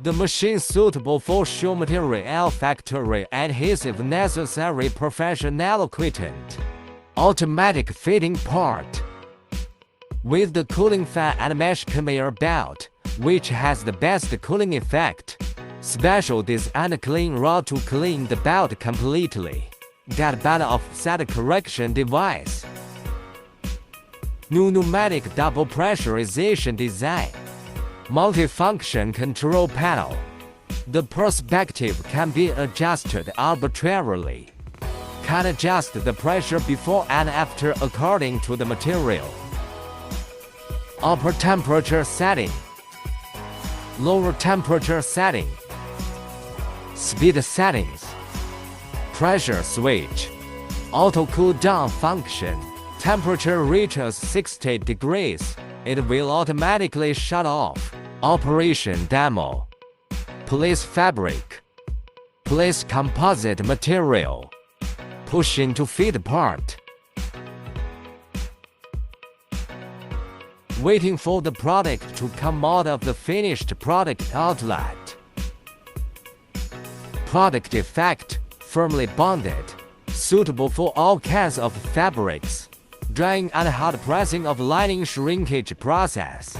The machine suitable for show material factory adhesive necessary professional equipment. Automatic fitting part. With the cooling fan and mesh conveyor belt, which has the best cooling effect. Special design clean rod to clean the belt completely. Get better offset correction device. New pneumatic double pressurization design. Multifunction control panel. The perspective can be adjusted arbitrarily. Can adjust the pressure before and after according to the material. Upper temperature setting. Lower temperature setting. Speed settings. Pressure switch. Auto cool down function. Temperature reaches 60 degrees. It will automatically shut off. Operation demo. Place fabric. Place composite material. Push into fit part. Waiting for the product to come out of the finished product outlet. Product effect, firmly bonded, suitable for all kinds of fabrics. Drying and hot pressing of lining shrinkage process.